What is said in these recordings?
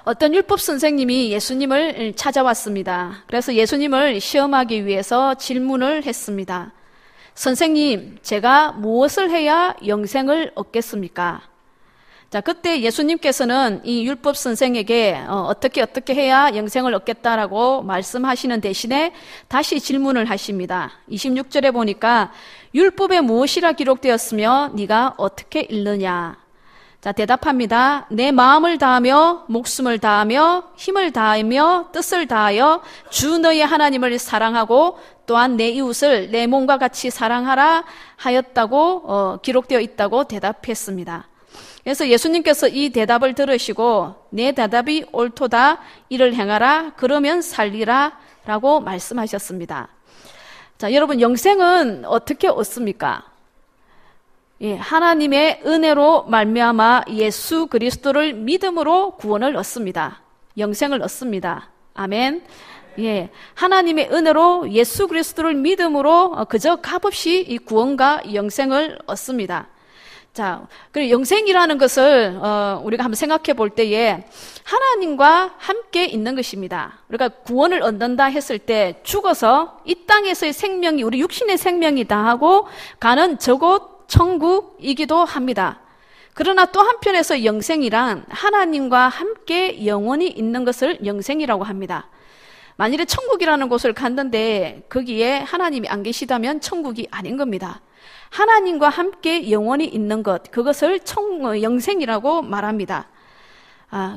어떤 율법 선생님이 예수님을 찾아왔습니다. 그래서 예수님을 시험하기 위해서 질문을 했습니다. 선생님, 제가 무엇을 해야 영생을 얻겠습니까? 자, 그때 예수님께서는 이 율법 선생에게 어떻게 해야 영생을 얻겠다라고 말씀하시는 대신에 다시 질문을 하십니다. 26절에 보니까 율법에 무엇이라 기록되었으며 네가 어떻게 읽느냐? 자, 대답합니다. 내 마음을 다하며 목숨을 다하며 힘을 다하며 뜻을 다하여 주 너의 하나님을 사랑하고 또한 내 이웃을 내 몸과 같이 사랑하라 하였다고 기록되어 있다고 대답했습니다. 그래서 예수님께서 이 대답을 들으시고 내 대답이 옳도다, 이를 행하라, 그러면 살리라 라고 말씀하셨습니다. 자, 여러분, 영생은 어떻게 얻습니까? 예, 하나님의 은혜로 말미암아 예수 그리스도를 믿음으로 구원을 얻습니다. 영생을 얻습니다. 아멘. 예, 하나님의 은혜로 예수 그리스도를 믿음으로 그저 값없이 이 구원과 영생을 얻습니다. 자, 그리고 영생이라는 것을 우리가 한번 생각해 볼 때에 하나님과 함께 있는 것입니다. 우리가 구원을 얻는다 했을 때 죽어서 이 땅에서의 생명이 우리 육신의 생명이다 하고 가는 저곳 천국이기도 합니다. 그러나 또 한편에서 영생이란 하나님과 함께 영원히 있는 것을 영생이라고 합니다. 만일에 천국이라는 곳을 갔는데 거기에 하나님이 안 계시다면 천국이 아닌 겁니다. 하나님과 함께 영원히 있는 것, 그것을 영생이라고 말합니다.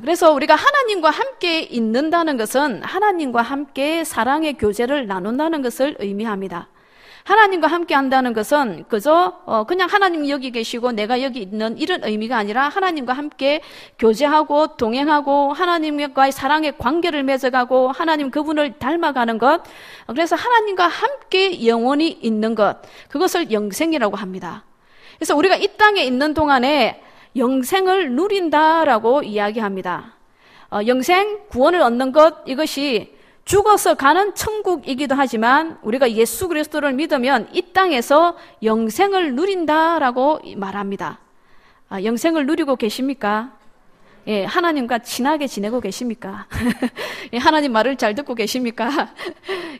그래서 우리가 하나님과 함께 있는다는 것은 하나님과 함께 사랑의 교제를 나눈다는 것을 의미합니다. 하나님과 함께 한다는 것은 그저 그냥 하나님 여기 계시고 내가 여기 있는 이런 의미가 아니라 하나님과 함께 교제하고 동행하고 하나님과의 사랑의 관계를 맺어가고 하나님 그분을 닮아가는 것, 그래서 하나님과 함께 영원히 있는 것, 그것을 영생이라고 합니다. 그래서 우리가 이 땅에 있는 동안에 영생을 누린다라고 이야기합니다. 영생, 구원을 얻는 것, 이것이 죽어서 가는 천국이기도 하지만 우리가 예수 그리스도를 믿으면 이 땅에서 영생을 누린다라고 말합니다. 영생을 누리고 계십니까? 예, 하나님과 친하게 지내고 계십니까? 예, 하나님 말을 잘 듣고 계십니까?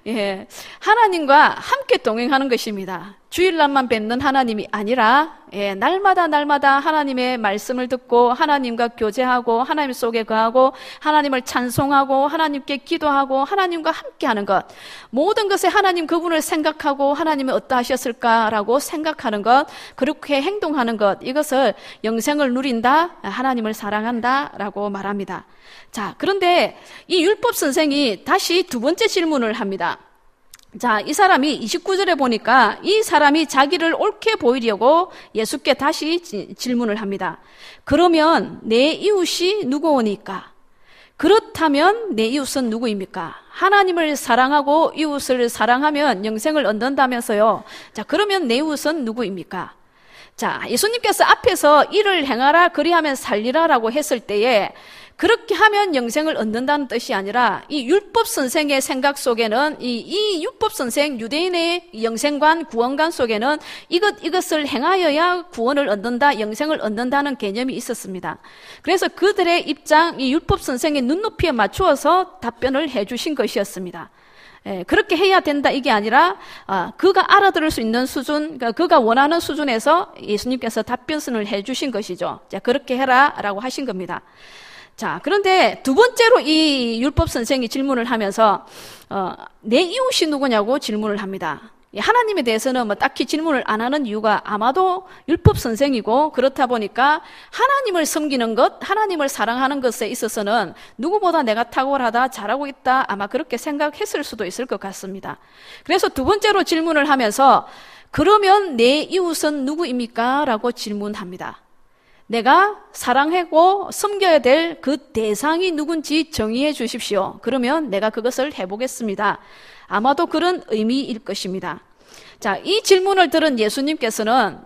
예, 하나님과 함께 동행하는 것입니다. 주일날만 뵙는 하나님이 아니라 날마다 하나님의 말씀을 듣고 하나님과 교제하고 하나님 속에 거하고 하나님을 찬송하고 하나님께 기도하고 하나님과 함께하는 것, 모든 것에 하나님 그분을 생각하고 하나님이 어떠하셨을까라고 생각하는 것, 그렇게 행동하는 것, 이것을 영생을 누린다, 하나님을 사랑한다 라고 말합니다. 자, 그런데 이 율법 선생이 다시 두 번째 질문을 합니다. 자, 이 사람이 29절에 보니까 이 사람이 자기를 옳게 보이려고 예수께 다시 질문을 합니다. 그러면 내 이웃이 누구오니까? 그렇다면 내 이웃은 누구입니까? 하나님을 사랑하고 이웃을 사랑하면 영생을 얻는다면서요. 자, 그러면 내 이웃은 누구입니까? 자, 예수님께서 앞에서 이를 행하라 그리하면 살리라라고 했을 때에 그렇게 하면 영생을 얻는다는 뜻이 아니라 이 율법 선생의 생각 속에는 이 율법 선생 유대인의 영생관 구원관 속에는 이것을 행하여야 구원을 얻는다, 영생을 얻는다는 개념이 있었습니다. 그래서 그들의 입장, 이 율법 선생의 눈높이에 맞추어서 답변을 해주신 것이었습니다. 그렇게 해야 된다 이게 아니라 그가 알아들을 수 있는 수준, 그가 원하는 수준에서 예수님께서 답변을 해주신 것이죠. 자, 그렇게 해라라고 하신 겁니다. 자, 그런데 두 번째로 이 율법 선생이 질문을 하면서 내 이웃이 누구냐고 질문을 합니다. 하나님에 대해서는 뭐 딱히 질문을 안 하는 이유가 아마도 율법 선생이고 그렇다 보니까 하나님을 섬기는 것, 하나님을 사랑하는 것에 있어서는 누구보다 내가 탁월하다, 잘하고 있다, 아마 그렇게 생각했을 수도 있을 것 같습니다. 그래서 두 번째로 질문을 하면서 그러면 내 이웃은 누구입니까? 라고 질문합니다. 내가 사랑하고 섬겨야 될 그 대상이 누군지 정의해 주십시오. 그러면 내가 그것을 해보겠습니다. 아마도 그런 의미일 것입니다. 자, 이 질문을 들은 예수님께서는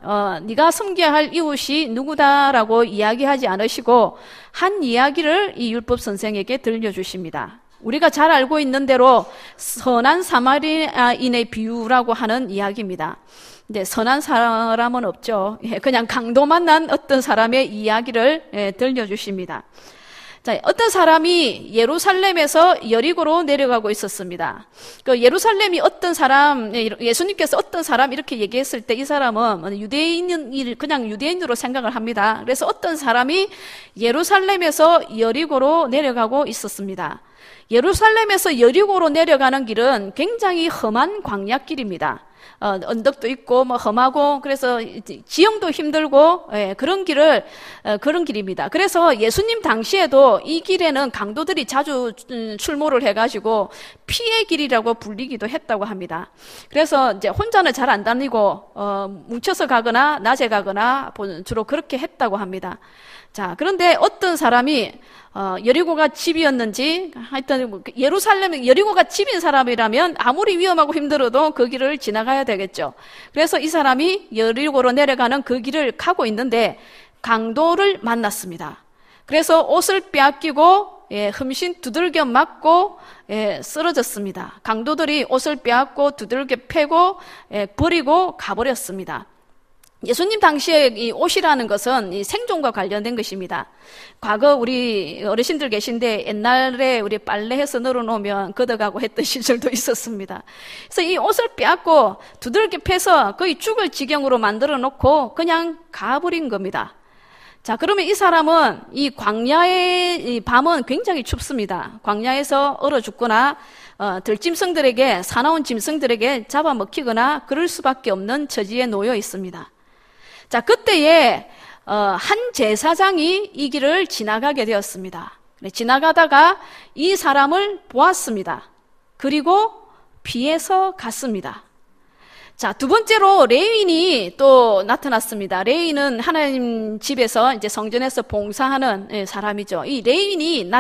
네가 섬겨야 할 이웃이 누구다라고 이야기하지 않으시고 한 이야기를 이 율법 선생에게 들려주십니다. 우리가 잘 알고 있는 대로 선한 사마리아인의 비유라고 하는 이야기입니다. 근데 선한 사람은 없죠. 그냥 강도 만난 어떤 사람의 이야기를 들려주십니다. 자, 어떤 사람이 예루살렘에서 여리고로 내려가고 있었습니다. 그 예루살렘이 어떤 사람, 예수님께서 어떤 사람 이렇게 얘기했을 때 이 사람은 유대인은 그냥 유대인으로 생각을 합니다. 그래서 어떤 사람이 예루살렘에서 여리고로 내려가고 있었습니다. 예루살렘에서 여리고로 내려가는 길은 굉장히 험한 광야길입니다. 언덕도 있고 험하고 그래서 지형도 힘들고 그런 길입니다. 그래서 예수님 당시에도 이 길에는 강도들이 자주 출몰을 해가지고 피의 길이라고 불리기도 했다고 합니다. 그래서 이제 혼자는 잘 안 다니고 뭉쳐서 가거나 낮에 가거나 주로 그렇게 했다고 합니다. 자, 그런데 어떤 사람이 여리고가 집이었는지 하여튼 예루살렘 여리고가 집인 사람이라면 아무리 위험하고 힘들어도 그 길을 지나가야 되겠죠. 그래서 이 사람이 여리고로 내려가는 그 길을 가고 있는데 강도를 만났습니다. 그래서 옷을 빼앗기고 흠씬 두들겨 맞고 쓰러졌습니다. 강도들이 옷을 빼앗고 두들겨 패고 버리고 가버렸습니다. 예수님 당시에 이 옷이라는 것은 이 생존과 관련된 것입니다. 과거 우리 어르신들 계신데 옛날에 우리 빨래해서 널어놓으면 걷어가고 했던 시절도 있었습니다. 그래서 이 옷을 빼앗고 두들겨 패서 거의 죽을 지경으로 만들어 놓고 그냥 가버린 겁니다. 자, 그러면 이 사람은 이 광야의 이 밤은 굉장히 춥습니다. 광야에서 얼어 죽거나 들짐승들에게 사나운 짐승들에게 잡아먹히거나 그럴 수밖에 없는 처지에 놓여 있습니다. 자, 그때에 한 제사장이 이 길을 지나가게 되었습니다. 지나가다가 이 사람을 보았습니다. 그리고 피해서 갔습니다. 자, 두 번째로 레위인이 또 나타났습니다. 레위인은 하나님 집에서 이제 성전에서 봉사하는 사람이죠. 이 레위인이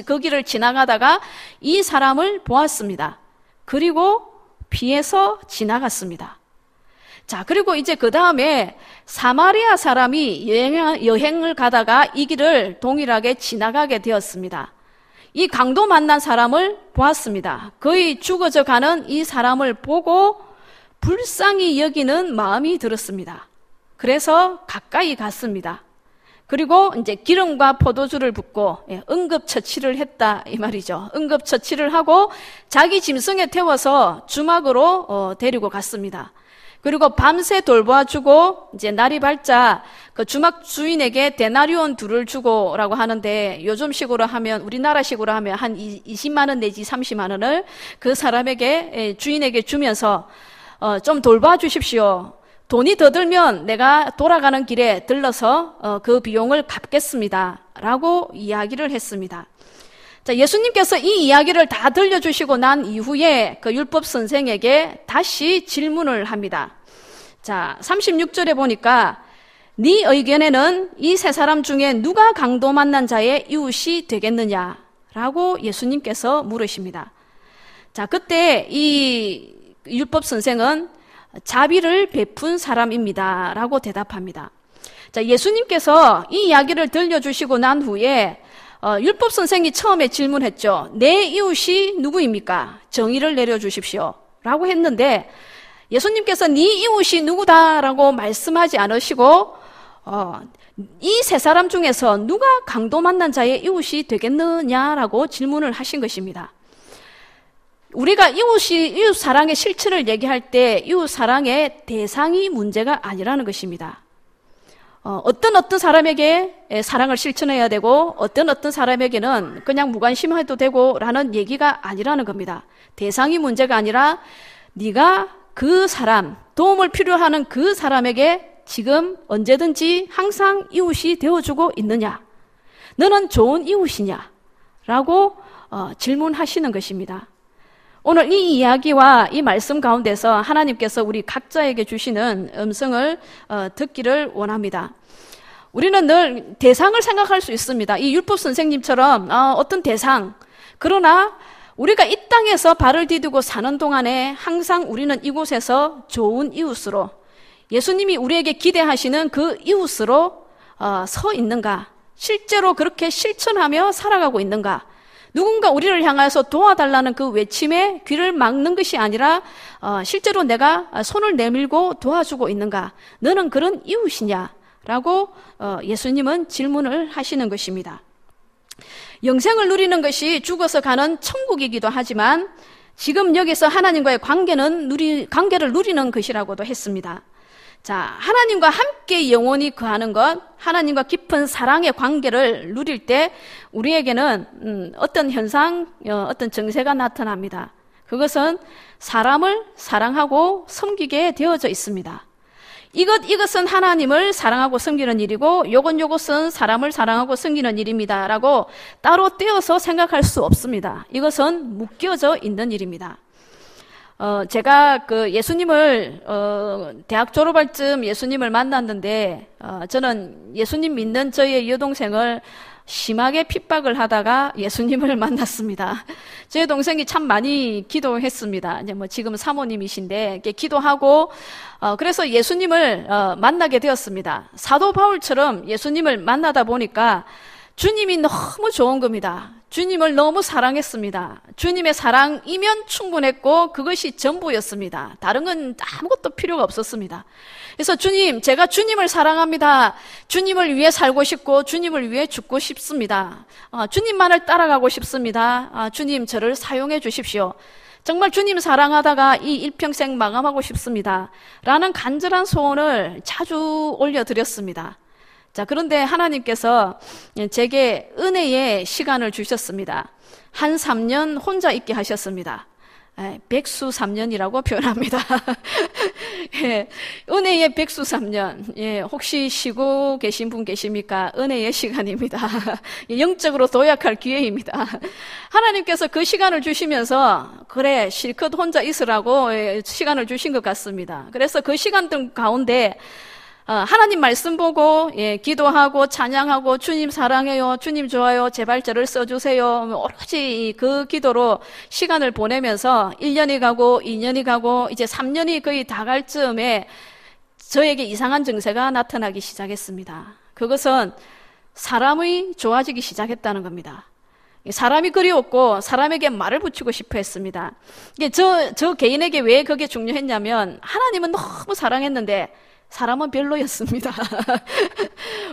그 길을 지나가다가 이 사람을 보았습니다. 그리고 피해서 지나갔습니다. 자, 그리고 이제 그 다음에 사마리아 사람이 여행을 가다가 이 길을 동일하게 지나가게 되었습니다. 이 강도 만난 사람을 보았습니다. 거의 죽어져 가는 이 사람을 보고 불쌍히 여기는 마음이 들었습니다. 그래서 가까이 갔습니다. 그리고 이제 기름과 포도주를 붓고 응급처치를 했다 이 말이죠. 응급처치를 하고 자기 짐승에 태워서 주막으로 데리고 갔습니다. 그리고 밤새 돌보아주고 이제 날이 밝자 그 주막 주인에게 데나리온 2를 주고라고 하는데 요즘식으로 하면 우리나라식으로 하면 한 20만 원 내지 30만 원을 그 사람에게 주인에게 주면서 좀 돌봐주십시오. 돈이 더 들면 내가 돌아가는 길에 들러서 그 비용을 갚겠습니다. 라고 이야기를 했습니다. 자, 예수님께서 이 이야기를 다 들려주시고 난 이후에 그 율법 선생에게 다시 질문을 합니다. 자, 36절에 보니까 네 의견에는 이 세 사람 중에 누가 강도 만난 자의 이웃이 되겠느냐? 라고 예수님께서 물으십니다. 자, 그때 이 율법 선생은 자비를 베푼 사람입니다. 라고 대답합니다. 자, 예수님께서 이 이야기를 들려주시고 난 후에 율법 선생이 처음에 질문했죠. 내 이웃이 누구입니까? 정의를 내려주십시오. 라고 했는데 예수님께서 네 이웃이 누구다라고 말씀하지 않으시고 이 세 사람 중에서 누가 강도 만난 자의 이웃이 되겠느냐라고 질문을 하신 것입니다. 우리가 이웃 사랑의 실체를 얘기할 때 이웃 사랑의 대상이 문제가 아니라는 것입니다. 어떤 사람에게 사랑을 실천해야 되고 어떤 사람에게는 그냥 무관심해도 되고 라는 얘기가 아니라는 겁니다. 대상이 문제가 아니라 네가 그 사람, 도움을 필요하는 그 사람에게 지금 언제든지 항상 이웃이 되어주고 있느냐? 너는 좋은 이웃이냐? 라고 질문하시는 것입니다. 오늘 이 이야기와 이 말씀 가운데서 하나님께서 우리 각자에게 주시는 음성을 듣기를 원합니다. 우리는 늘 대상을 생각할 수 있습니다. 이 율법 선생님처럼 어떤 대상, 그러나 우리가 이 땅에서 발을 디디고 사는 동안에 항상 우리는 이곳에서 좋은 이웃으로 예수님이 우리에게 기대하시는 그 이웃으로 서 있는가? 실제로 그렇게 실천하며 살아가고 있는가? 누군가 우리를 향해서 도와달라는 그 외침에 귀를 막는 것이 아니라 실제로 내가 손을 내밀고 도와주고 있는가? 너는 그런 이웃이냐? 라고 예수님은 질문을 하시는 것입니다. 영생을 누리는 것이 죽어서 가는 천국이기도 하지만 지금 여기서 하나님과의 관계를 누리는 것이라고도 했습니다. 자, 하나님과 함께 영원히 거하는 것, 하나님과 깊은 사랑의 관계를 누릴 때 우리에게는 어떤 현상, 어떤 정세가 나타납니다. 그것은 사람을 사랑하고 섬기게 되어져 있습니다. 이것은 하나님을 사랑하고 섬기는 일이고 요것은 사람을 사랑하고 섬기는 일입니다 라고 따로 떼어서 생각할 수 없습니다. 이것은 묶여져 있는 일입니다. 제가 예수님을 대학 졸업할 즈음 예수님을 만났는데 저는 예수님 믿는 저의 여동생을 심하게 핍박을 하다가 예수님을 만났습니다. 제 동생이 참 많이 기도했습니다. 이제 지금 사모님이신데 기도하고 그래서 예수님을 만나게 되었습니다. 사도 바울처럼 예수님을 만나다 보니까 주님이 너무 좋은 겁니다. 주님을 너무 사랑했습니다. 주님의 사랑이면 충분했고 그것이 전부였습니다. 다른 건 아무것도 필요가 없었습니다. 그래서 주님, 제가 주님을 사랑합니다. 주님을 위해 살고 싶고 주님을 위해 죽고 싶습니다. 주님만을 따라가고 싶습니다. 주님, 저를 사용해 주십시오. 정말 주님 사랑하다가 이 일평생 마감하고 싶습니다. 라는 간절한 소원을 자주 올려드렸습니다. 자, 그런데 하나님께서 제게 은혜의 시간을 주셨습니다. 한 3년 혼자 있게 하셨습니다. 백수 3년이라고 표현합니다. 예, 은혜의 백수 3년. 예, 혹시 쉬고 계신 분 계십니까? 은혜의 시간입니다. 영적으로 도약할 기회입니다. 하나님께서 그 시간을 주시면서 그래 실컷 혼자 있으라고 시간을 주신 것 같습니다. 그래서 그 시간들 가운데 하나님 말씀 보고 기도하고 찬양하고 주님 사랑해요, 주님 좋아요, 제발 저를 써주세요. 오로지 그 기도로 시간을 보내면서 1년이 가고 2년이 가고 이제 3년이 거의 다 갈 즈음에 저에게 이상한 증세가 나타나기 시작했습니다. 그것은 사람이 좋아지기 시작했다는 겁니다. 사람이 그리웠고 사람에게 말을 붙이고 싶어 했습니다. 이게 저 개인에게 왜 그게 중요했냐면 하나님은 너무 사랑했는데 사람은 별로였습니다.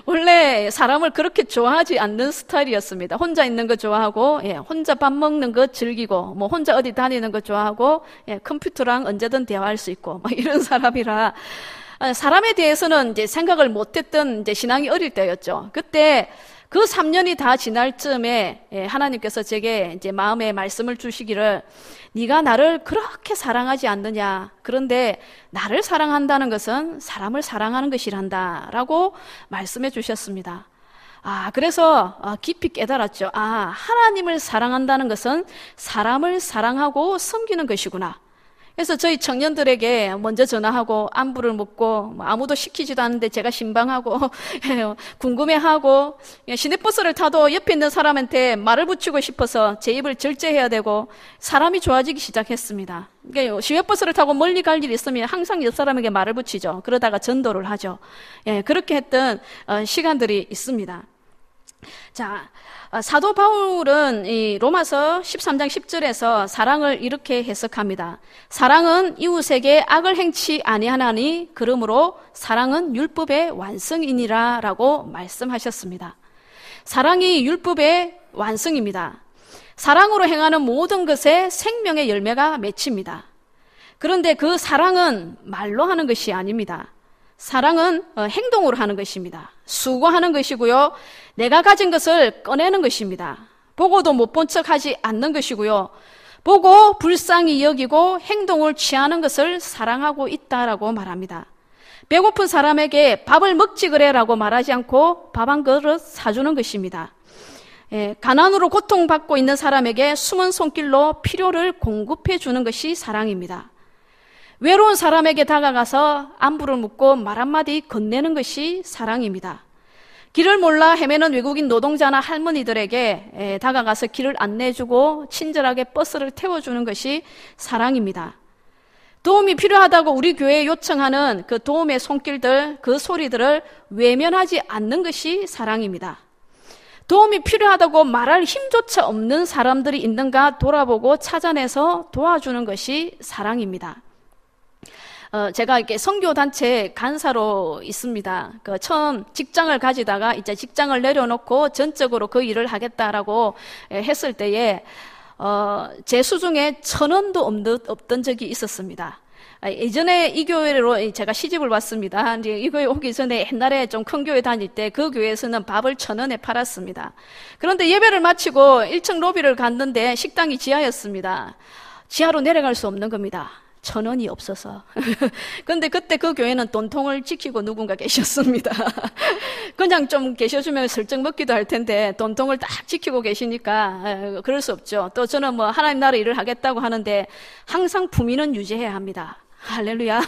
원래 사람을 그렇게 좋아하지 않는 스타일이었습니다. 혼자 있는 거 좋아하고, 혼자 밥 먹는 거 즐기고, 혼자 어디 다니는 거 좋아하고, 컴퓨터랑 언제든 대화할 수 있고, 이런 사람이라, 사람에 대해서는 이제 생각을 못했던 이제 신앙이 어릴 때였죠. 그때 그 3년이 다 지날 즈음에 하나님께서 제게 이제 마음에 말씀을 주시기를 네가 나를 그렇게 사랑하지 않느냐. 그런데 나를 사랑한다는 것은 사람을 사랑하는 것이란다. 라고 말씀해 주셨습니다. 그래서 깊이 깨달았죠. 하나님을 사랑한다는 것은 사람을 사랑하고 섬기는 것이구나. 그래서 저희 청년들에게 먼저 전화하고 안부를 묻고 아무도 시키지도 않는데 제가 신방하고 궁금해하고 시내버스를 타도 옆에 있는 사람한테 말을 붙이고 싶어서 제 입을 절제해야 되고 사람이 좋아지기 시작했습니다. 그러니까 시외버스를 타고 멀리 갈 일이 있으면 항상 옆 사람에게 말을 붙이죠. 그러다가 전도를 하죠. 그렇게 했던 시간들이 있습니다. 자, 사도 바울은 이 로마서 13장 10절에서 사랑을 이렇게 해석합니다. 사랑은 이웃에게 악을 행치 아니하나니 그러므로 사랑은 율법의 완성이니라 라고 말씀하셨습니다. 사랑이 율법의 완성입니다. 사랑으로 행하는 모든 것에 생명의 열매가 맺힙니다. 그런데 그 사랑은 말로 하는 것이 아닙니다. 사랑은 행동으로 하는 것입니다. 수고하는 것이고요. 내가 가진 것을 꺼내는 것입니다. 보고도 못 본 척하지 않는 것이고요. 보고 불쌍히 여기고 행동을 취하는 것을 사랑하고 있다라고 말합니다. 배고픈 사람에게 밥을 먹지 그래라고 말하지 않고 밥 한 그릇 사주는 것입니다. 가난으로 고통받고 있는 사람에게 숨은 손길로 필요를 공급해 주는 것이 사랑입니다. 외로운 사람에게 다가가서 안부를 묻고 말 한마디 건네는 것이 사랑입니다. 길을 몰라 헤매는 외국인 노동자나 할머니들에게 다가가서 길을 안내해주고 친절하게 버스를 태워주는 것이 사랑입니다. 도움이 필요하다고 우리 교회에 요청하는 그 도움의 손길들, 그 소리들을 외면하지 않는 것이 사랑입니다. 도움이 필요하다고 말할 힘조차 없는 사람들이 있는가 돌아보고 찾아내서 도와주는 것이 사랑입니다. 제가 이렇게 선교단체 간사로 있습니다. 처음 직장을 가지다가 이제 직장을 내려놓고 전적으로 그 일을 하겠다라고 했을 때에, 제 수중에 1,000원도 없던 적이 있었습니다. 예전에 이 교회로 제가 시집을 왔습니다. 이제 이 교회 오기 전에 옛날에 좀 큰 교회 다닐 때 그 교회에서는 밥을 1,000원에 팔았습니다. 그런데 예배를 마치고 1층 로비를 갔는데 식당이 지하였습니다. 지하로 내려갈 수 없는 겁니다. 1,000원이 없어서. 근데 그때 그 교회는 돈통을 지키고 누군가 계셨습니다. 그냥 좀 계셔주면 슬쩍 먹기도 할 텐데 돈통을 딱 지키고 계시니까 그럴 수 없죠. 또 저는 뭐 하나님 나라 일을 하겠다고 하는데 항상 품위는 유지해야 합니다. 할렐루야.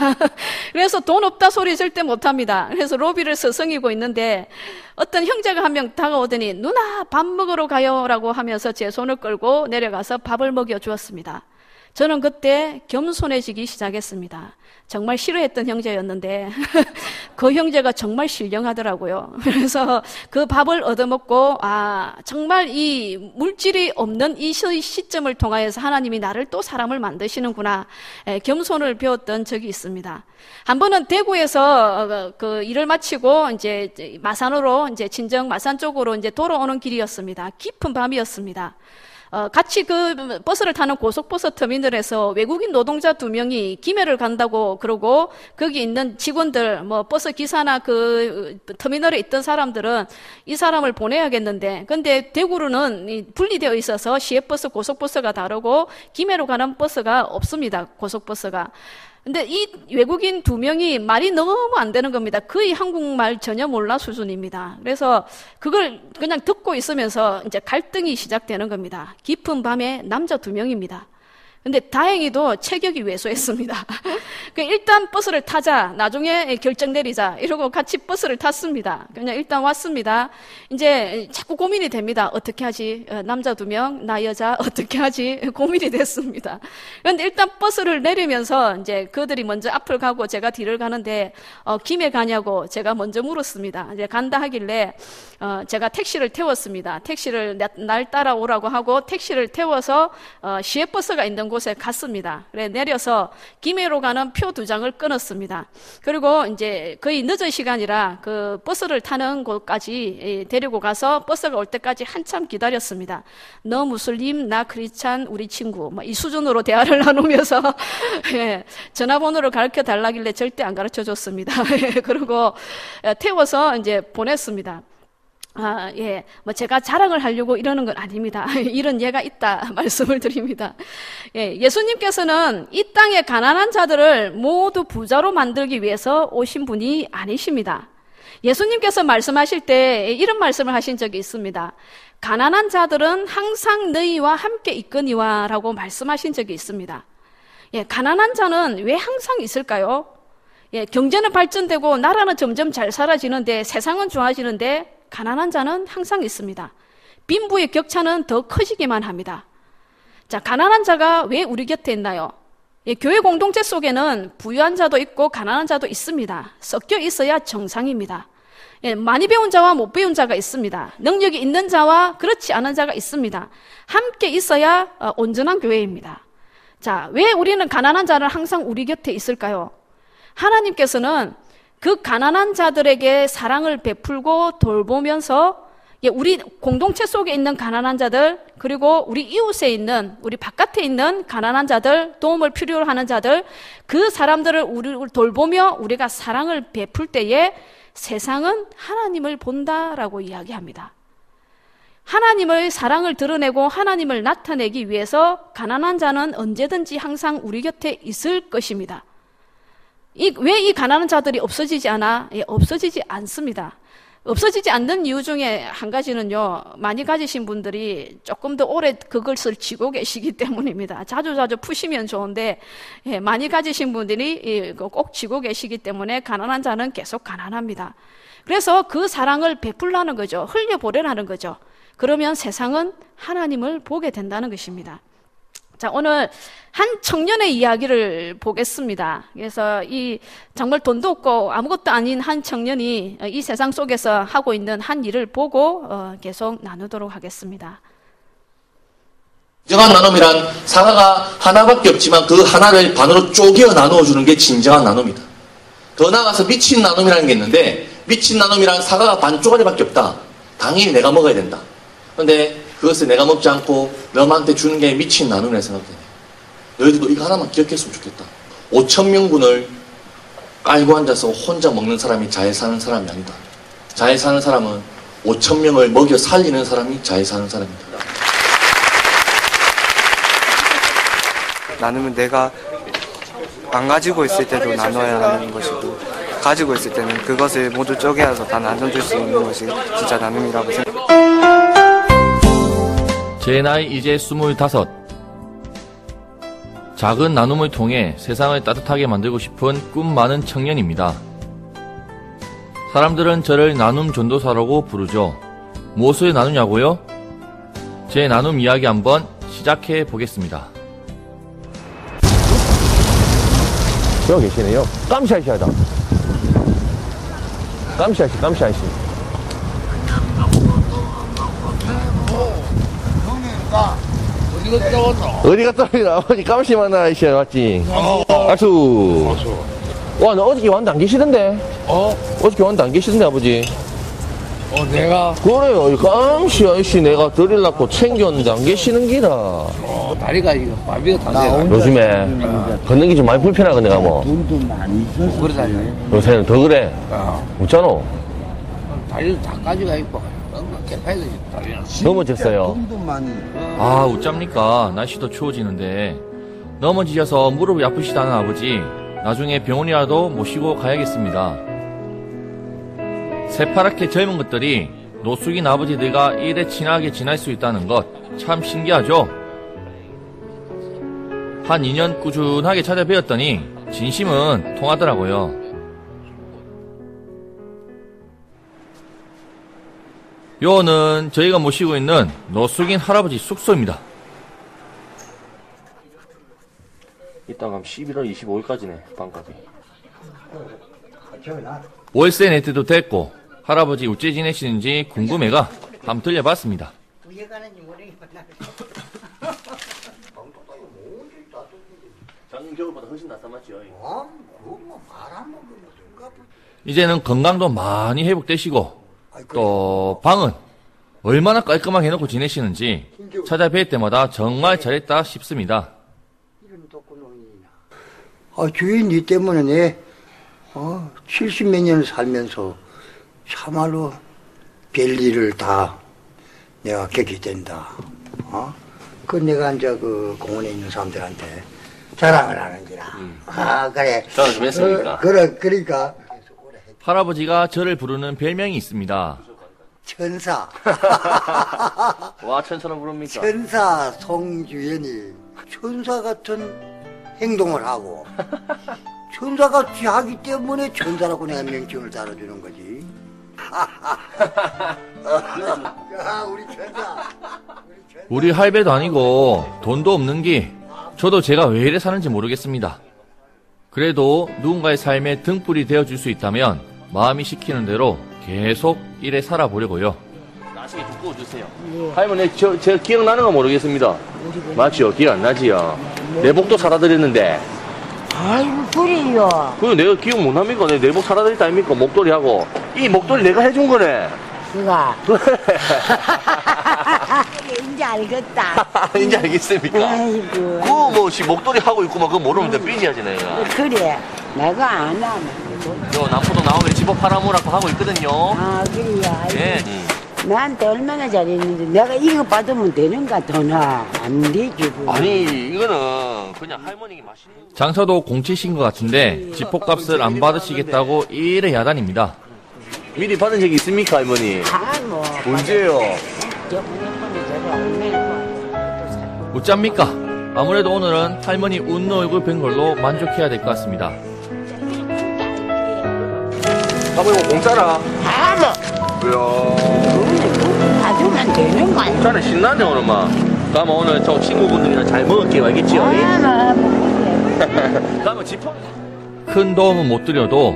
그래서 돈 없다 소리 절대 못합니다. 그래서 로비를 서성이고 있는데 어떤 형제가 한 명 다가오더니 누나 밥 먹으러 가요 라고 하면서 제 손을 끌고 내려가서 밥을 먹여 주었습니다. 저는 그때 겸손해지기 시작했습니다. 정말 싫어했던 형제였는데 그 형제가 정말 신령하더라고요. 그래서 그 밥을 얻어먹고 정말 이 물질이 없는 이 시점을 통하여서 하나님이 나를 또 사람을 만드시는구나, 겸손을 배웠던 적이 있습니다. 한 번은 대구에서 그 일을 마치고 이제 마산으로 이제 친정 마산 쪽으로 이제 돌아오는 길이었습니다. 깊은 밤이었습니다. 같이 그 버스를 타는 고속버스 터미널에서 외국인 노동자 2명이 김해를 간다고 그러고, 거기 있는 직원들, 뭐 버스 기사나 그 터미널에 있던 사람들은 이 사람을 보내야겠는데, 근데 대구로는 분리되어 있어서 시외버스, 고속버스가 다르고 김해로 가는 버스가 없습니다. 고속버스가. 근데 이 외국인 2명이 말이 너무 안 되는 겁니다. 거의 한국말 전혀 몰라 수준입니다. 그래서 그걸 그냥 듣고 있으면서 이제 갈등이 시작되는 겁니다. 깊은 밤에 남자 2명입니다. 근데 다행히도 체격이 왜소했습니다. 일단 버스를 타자, 나중에 결정 내리자 이러고 같이 버스를 탔습니다. 그냥 일단 왔습니다. 이제 자꾸 고민이 됩니다. 어떻게 하지? 남자 2명, 나 여자 어떻게 하지? 고민이 됐습니다. 그런데 일단 버스를 내리면서 이제 그들이 먼저 앞을 가고 제가 뒤를 가는데 김해 가냐고 제가 먼저 물었습니다. 이제 간다 하길래 제가 택시를 태웠습니다. 택시를 날 따라오라고 하고 택시를 태워서 시외버스가 있는 곳에 갔습니다. 그래 내려서 김해로 가는 표 2장을 끊었습니다. 그리고 이제 거의 늦은 시간이라 그 버스를 타는 곳까지 데리고 가서 버스가 올 때까지 한참 기다렸습니다. 너 무슬림, 나 크리스찬, 우리 친구, 이 수준으로 대화를 나누면서 전화번호를 가르쳐 달라길래 절대 안 가르쳐 줬습니다. 그리고 태워서 이제 보냈습니다. 뭐 제가 자랑을 하려고 이러는 건 아닙니다. 이런 예가 있다 말씀을 드립니다. 예수님께서는 이 땅의 가난한 자들을 모두 부자로 만들기 위해서 오신 분이 아니십니다. 예수님께서 말씀하실 때 이런 말씀을 하신 적이 있습니다. 가난한 자들은 항상 너희와 함께 있거니와 라고 말씀하신 적이 있습니다. 가난한 자는 왜 항상 있을까요? 경제는 발전되고 나라는 점점 잘 살아지는데, 세상은 좋아지는데 가난한 자는 항상 있습니다. 빈부의 격차는 더 커지기만 합니다. 자, 가난한 자가 왜 우리 곁에 있나요? 교회 공동체 속에는 부유한 자도 있고 가난한 자도 있습니다. 섞여 있어야 정상입니다. 많이 배운 자와 못 배운 자가 있습니다. 능력이 있는 자와 그렇지 않은 자가 있습니다. 함께 있어야 온전한 교회입니다. 자, 왜 우리는 가난한 자를 항상 우리 곁에 있을까요? 하나님께서는 그 가난한 자들에게 사랑을 베풀고 돌보면서 우리 공동체 속에 있는 가난한 자들, 그리고 우리 이웃에 있는, 우리 바깥에 있는 가난한 자들, 도움을 필요로 하는 자들, 그 사람들을 우리를 돌보며 우리가 사랑을 베풀 때에 세상은 하나님을 본다라고 이야기합니다. 하나님의 사랑을 드러내고 하나님을 나타내기 위해서 가난한 자는 언제든지 항상 우리 곁에 있을 것입니다. 왜 이 가난한 자들이 없어지지 않아? 없어지지 않습니다. 없어지지 않는 이유 중에 한 가지는요, 많이 가지신 분들이 조금 더 오래 그것을 쥐고 계시기 때문입니다. 자주 푸시면 좋은데, 많이 가지신 분들이 꼭 쥐고 계시기 때문에 가난한 자는 계속 가난합니다. 그래서 그 사랑을 베풀라는 거죠. 흘려보내라는 거죠. 그러면 세상은 하나님을 보게 된다는 것입니다. 자, 오늘 한 청년의 이야기를 보겠습니다. 그래서 이 정말 돈도 없고 아무것도 아닌 한 청년이 이 세상 속에서 하고 있는 한 일을 보고 계속 나누도록 하겠습니다. 진정한 나눔이란 사과가 하나밖에 없지만 그 하나를 반으로 쪼개어 나누어주는 게 진정한 나눔이다. 더 나아가서 미친 나눔이라는 게 있는데, 미친 나눔이란 사과가 반 쪼가리밖에 없다. 당연히 내가 먹어야 된다. 그런데 그것을 내가 먹지 않고 너한테 주는 게 미친 나눔이라 생각되네. 너희들도 이거 하나만 기억했으면 좋겠다. 5,000명분을 깔고 앉아서 혼자 먹는 사람이 잘 사는 사람이 아니다. 잘 사는 사람은 5,000명을 먹여 살리는 사람이 잘 사는 사람이다. 나누면 내가 안 가지고 있을 때도 나눠야 하는 것이고, 가지고 있을 때는 그것을 모두 쪼개서 다 나눠줄 수 있는 것이 진짜 나눔이라고 생각합니다. 제 나이 이제 25. 작은 나눔을 통해 세상을 따뜻하게 만들고 싶은 꿈 많은 청년입니다. 사람들은 저를 나눔 전도사라고 부르죠. 무엇을 나누냐고요? 제 나눔 이야기 한번 시작해 보겠습니다. 여기 계시네요. 깜샤시하다. 깜샤시. 어디 갔다 왔노? 아버지 깜시 만나시 왔지? 악수. 와, 너 어저께 왔는데 안 계시던데? 어저께 왔는데 안 계시던데, 아버지? 내가? 그래요. 깜시 아저씨 내가 드리려고 챙겼는데 안 계시는 기라. 다리가 이거 마비가 다 돼. 요즘에 걷는 게 좀 많이 불편하고 내가 뭐. 돈도 많이 있어서. 그러다니. 요새는 더 그래. 웃잖아. 다리도 다 가지가 있고. 개파이도 다리는. 넘어졌어요. 돈도 많이. 아, 어쩝니까? 날씨도 추워지는데. 넘어지셔서 무릎이 아프시다는 아버지, 나중에 병원이라도 모시고 가야겠습니다. 새파랗게 젊은 것들이 노숙인 아버지들과 이래 친하게 지낼 수 있다는 것 참 신기하죠? 한 2년 꾸준하게 찾아뵈었더니 진심은 통하더라고요. 요는 저희가 모시고 있는 노숙인 할아버지 숙소입니다. 이따가 11월 25일까지네, 방값이. 월세 낼 때도 됐고 할아버지 어째 지내시는지 궁금해가 한번 들려봤습니다. 작년 겨울보다 훨씬 낫다맞지요? 이제는 건강도 많이 회복되시고 또 방은 얼마나 깔끔하게 해놓고 지내시는지 찾아뵐 때마다 정말 잘했다 싶습니다. 주인 니 때문에 내 70몇 년을 살면서 참말로 별일을 다 내가 겪게 된다. 그 내가 이제 그 공원에 있는 사람들한테 자랑을 하는 기라. 그래. 자랑 좀 했습니까? 그러니까. 할아버지가 저를 부르는 별명이 있습니다. 천사. 와, 천사는 부릅니까? 천사 송주연이 천사 같은 행동을 하고 천사같이 하기 때문에 천사라고 내가 명칭을 달아주는 거지. 우리 천사. 우리 할배도 아니고 돈도 없는 기 저도 제가 왜 이래 사는지 모르겠습니다. 그래도 누군가의 삶에 등불이 되어줄 수 있다면 마음이 시키는 대로 계속 이래 살아보려고요. 나시게 좀 구워주세요. 할머니, 제가 기억나는 거 모르겠습니다. 맞죠? 기억 안 나지요? 내복도 사다 드렸는데. 아이고, 그래요. 그거 내가 기억 못 합니까? 내 내복 사다 드렸다 아닙니까? 목도리하고. 이 목도리 내가 해준 거네. 그가. 이제 알겠다. 이제 알겠습니까? 아이고. 그거 뭐, 목도리 하고 있고 막 그거 모르면 내 삐지야지, 내가. 그래. 내가 안 하면. 저 남포동 나오면 집업 팔아먹으라고 하고 있거든요. 아, 그래요. 아이고. 예. 나한테 얼마나 잘했는데 내가 이거 받으면 되는가, 더나. 안 되지. 그거. 아니, 이거는 그냥 할머니가 맛있는. 장사도 공치신 것 같은데 집포값을 안 받으시겠다고 이래 야단입니다. 미리 받은 적이 있습니까, 할머니? 아, 뭐. 언제요? 저번에 제가 얼마나 어쩝니까? 아무래도 오늘은 할머니 웃는 얼굴 뵌 걸로 만족해야 될 것 같습니다. 할머니 이거 공짜라. 아, 뭐. 이야. 받으면 되는 거 아니야? 공짜는 신나네, 오늘만. 그러면 오늘 저 친구분들이랑 잘 먹을게요, 알겠지요? 아, 뭐. 그러면 지퍼. 큰 도움은 못 드려도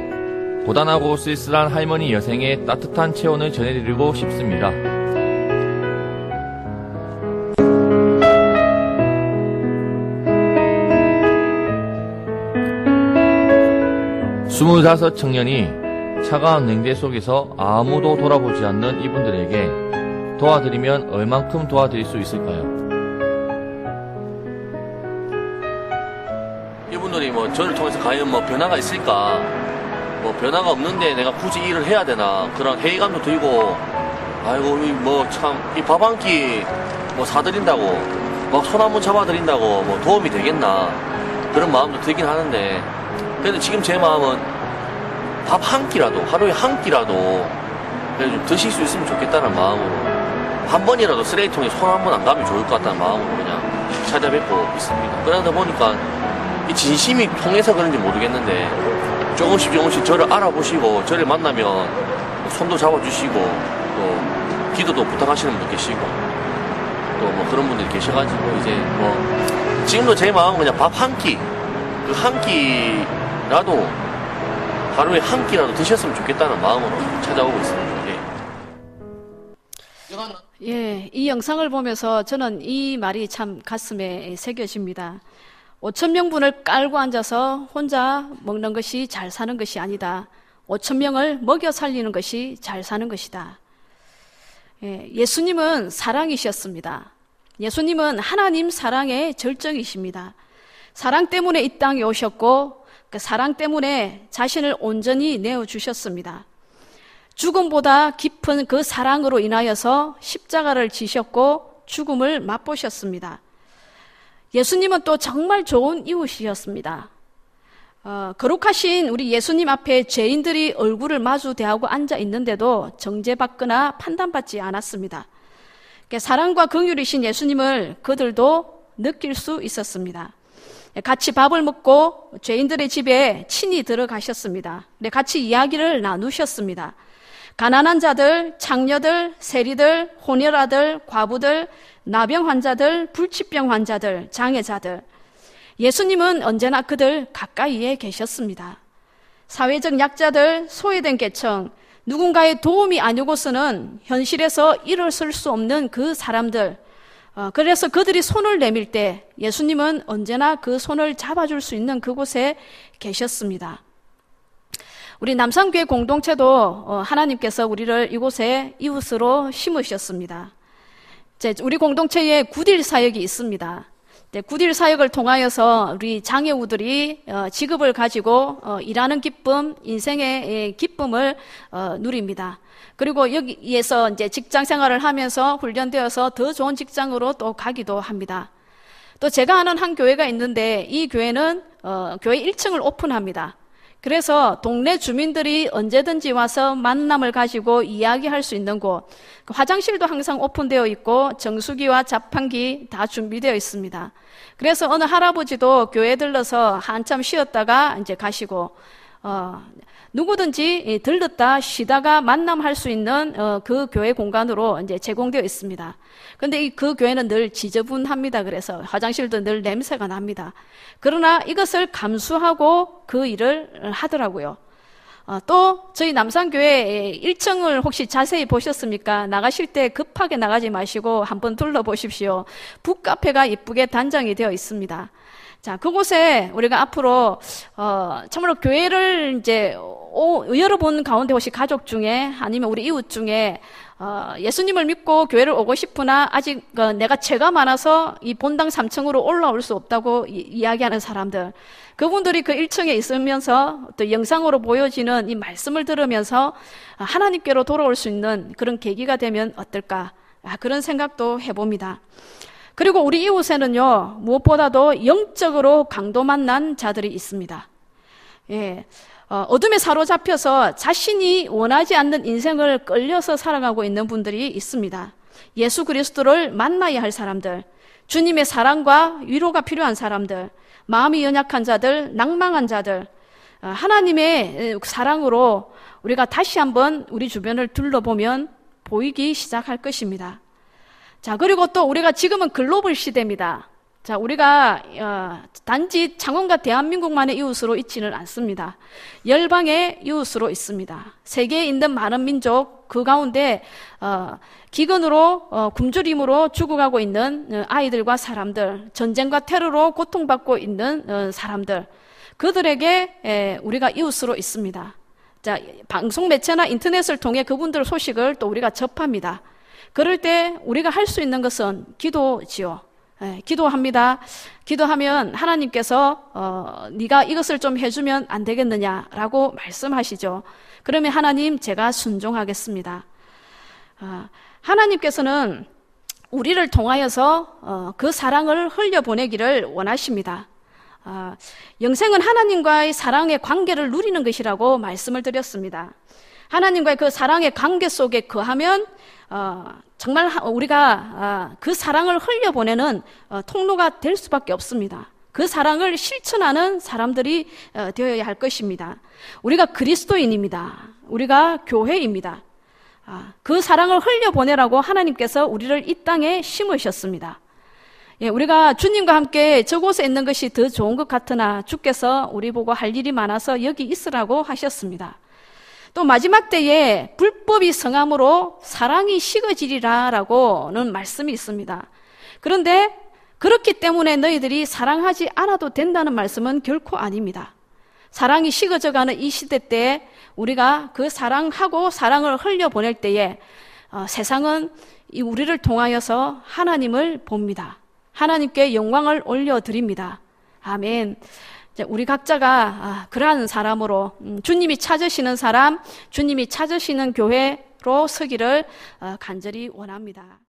고단하고 쓸쓸한 할머니 여생에 따뜻한 체온을 전해드리고 싶습니다. 25 청년이 차가운 냉대 속에서 아무도 돌아보지 않는 이분들에게 도와드리면 얼만큼 도와드릴 수 있을까요? 이분들이 뭐 저를 통해서 과연 뭐 변화가 있을까, 뭐 변화가 없는데 내가 굳이 일을 해야 되나, 그런 회의감도 들고, 아이고 뭐 참 이 밥 한 끼 뭐 사드린다고, 막 손 한 번 잡아드린다고 뭐 도움이 되겠나, 그런 마음도 들긴 하는데, 근데 지금 제 마음은 밥 한 끼라도, 하루에 한 끼라도 좀 드실 수 있으면 좋겠다는 마음으로, 한 번이라도 쓰레기통에 손 한 번 안 가면 좋을 것 같다는 마음으로 그냥 찾아뵙고 있습니다. 그러다 보니까 이 진심이 통해서 그런지 모르겠는데, 조금씩 저를 알아보시고 저를 만나면 손도 잡아주시고 또 기도도 부탁하시는 분도 계시고 또 뭐 그런 분들이 계셔가지고, 이제 뭐 지금도 제 마음은 그냥 밥 한 끼, 그 한 끼라도 하루에 한 끼라도 드셨으면 좋겠다는 마음으로 찾아오고 있습니다. 예, 이 영상을 보면서 저는 이 말이 참 가슴에 새겨집니다. 5,000명분을 깔고 앉아서 혼자 먹는 것이 잘 사는 것이 아니다. 5,000명을 먹여 살리는 것이 잘 사는 것이다. 예수님은 사랑이셨습니다. 예수님은 하나님 사랑의 절정이십니다. 사랑 때문에 이 땅에 오셨고, 그 사랑 때문에 자신을 온전히 내어주셨습니다. 죽음보다 깊은 그 사랑으로 인하여서 십자가를 지셨고 죽음을 맛보셨습니다. 예수님은 또 정말 좋은 이웃이었습니다. 거룩하신 우리 예수님 앞에 죄인들이 얼굴을 마주 대하고 앉아 있는데도 정죄받거나 판단받지 않았습니다. 사랑과 긍휼이신 예수님을 그들도 느낄 수 있었습니다. 같이 밥을 먹고 죄인들의 집에 친히 들어가셨습니다. 같이 이야기를 나누셨습니다. 가난한 자들, 창녀들, 세리들, 혼혈아들, 과부들, 나병 환자들, 불치병 환자들, 장애자들, 예수님은 언제나 그들 가까이에 계셨습니다. 사회적 약자들, 소외된 계층, 누군가의 도움이 아니고서는 현실에서 일어설 수 없는 그 사람들, 그래서 그들이 손을 내밀 때 예수님은 언제나 그 손을 잡아줄 수 있는 그곳에 계셨습니다. 우리 남산교회 공동체도 하나님께서 우리를 이곳에 이웃으로 심으셨습니다. 우리 공동체에 굿일 사역이 있습니다. 굿일 사역을 통하여서 우리 장애우들이 직업을 가지고 일하는 기쁨, 인생의 기쁨을 누립니다. 그리고 여기에서 이제 직장 생활을 하면서 훈련되어서 더 좋은 직장으로 또 가기도 합니다. 또 제가 아는 한 교회가 있는데 이 교회는 교회 1층을 오픈합니다. 그래서 동네 주민들이 언제든지 와서 만남을 가지고 이야기할 수 있는 곳, 화장실도 항상 오픈되어 있고 정수기와 자판기 다 준비되어 있습니다. 그래서 어느 할아버지도 교회에 들러서 한참 쉬었다가 이제 가시고, 누구든지 들렀다 쉬다가 만남할 수 있는 그 교회 공간으로 이제 제공되어 있습니다. 그런데 그 교회는 늘 지저분합니다. 그래서 화장실도 늘 냄새가 납니다. 그러나 이것을 감수하고 그 일을 하더라고요. 또 저희 남산교회 1층을 혹시 자세히 보셨습니까? 나가실 때 급하게 나가지 마시고 한번 둘러보십시오. 북카페가 이쁘게 단장이 되어 있습니다. 자, 그곳에 우리가 앞으로 참으로 교회를 이제 여러분 가운데 혹시 가족 중에 아니면 우리 이웃 중에 예수님을 믿고 교회를 오고 싶으나 아직 내가 죄가 많아서 이 본당 3층으로 올라올 수 없다고 이야기하는 사람들, 그분들이 그 1층에 있으면서 또 영상으로 보여지는 이 말씀을 들으면서 하나님께로 돌아올 수 있는 그런 계기가 되면 어떨까, 그런 생각도 해봅니다. 그리고 우리 이웃에는요, 무엇보다도 영적으로 강도 만난 자들이 있습니다. 예, 어둠에 사로잡혀서 자신이 원하지 않는 인생을 끌려서 살아가고 있는 분들이 있습니다. 예수 그리스도를 만나야 할 사람들, 주님의 사랑과 위로가 필요한 사람들, 마음이 연약한 자들, 낭망한 자들, 하나님의 사랑으로 우리가 다시 한번 우리 주변을 둘러보면 보이기 시작할 것입니다. 자, 그리고 또 우리가 지금은 글로벌 시대입니다. 자, 우리가 단지 창원과 대한민국만의 이웃으로 있지는 않습니다. 열방의 이웃으로 있습니다. 세계에 있는 많은 민족, 그 가운데 기근으로 굶주림으로 죽어가고 있는 아이들과 사람들, 전쟁과 테러로 고통받고 있는 사람들, 그들에게 우리가 이웃으로 있습니다. 자, 방송 매체나 인터넷을 통해 그분들 소식을 또 우리가 접합니다. 그럴 때 우리가 할 수 있는 것은 기도지요. 기도합니다. 기도하면 하나님께서 네가 이것을 좀 해주면 안 되겠느냐라고 말씀하시죠. 그러면 하나님, 제가 순종하겠습니다. 하나님께서는 우리를 통하여서 그 사랑을 흘려보내기를 원하십니다. 영생은 하나님과의 사랑의 관계를 누리는 것이라고 말씀을 드렸습니다. 하나님과의 그 사랑의 관계 속에 거하면 정말 우리가 그 사랑을 흘려보내는 통로가 될 수밖에 없습니다. 그 사랑을 실천하는 사람들이 되어야 할 것입니다. 우리가 그리스도인입니다. 우리가 교회입니다. 그 사랑을 흘려보내라고 하나님께서 우리를 이 땅에 심으셨습니다. 우리가 주님과 함께 저곳에 있는 것이 더 좋은 것 같으나 주께서 우리 보고 할 일이 많아서 여기 있으라고 하셨습니다. 또 마지막 때에 불법이 성함으로 사랑이 식어지리라 라고는 말씀이 있습니다. 그런데 그렇기 때문에 너희들이 사랑하지 않아도 된다는 말씀은 결코 아닙니다. 사랑이 식어져가는 이 시대 때에 우리가 그 사랑하고 사랑을 흘려보낼 때에 세상은 우리를 통하여서 하나님을 봅니다. 하나님께 영광을 올려드립니다. 아멘. 우리 각자가 그러한 사람으로 주님이 찾으시는 사람, 주님이 찾으시는 교회로 서기를 간절히 원합니다.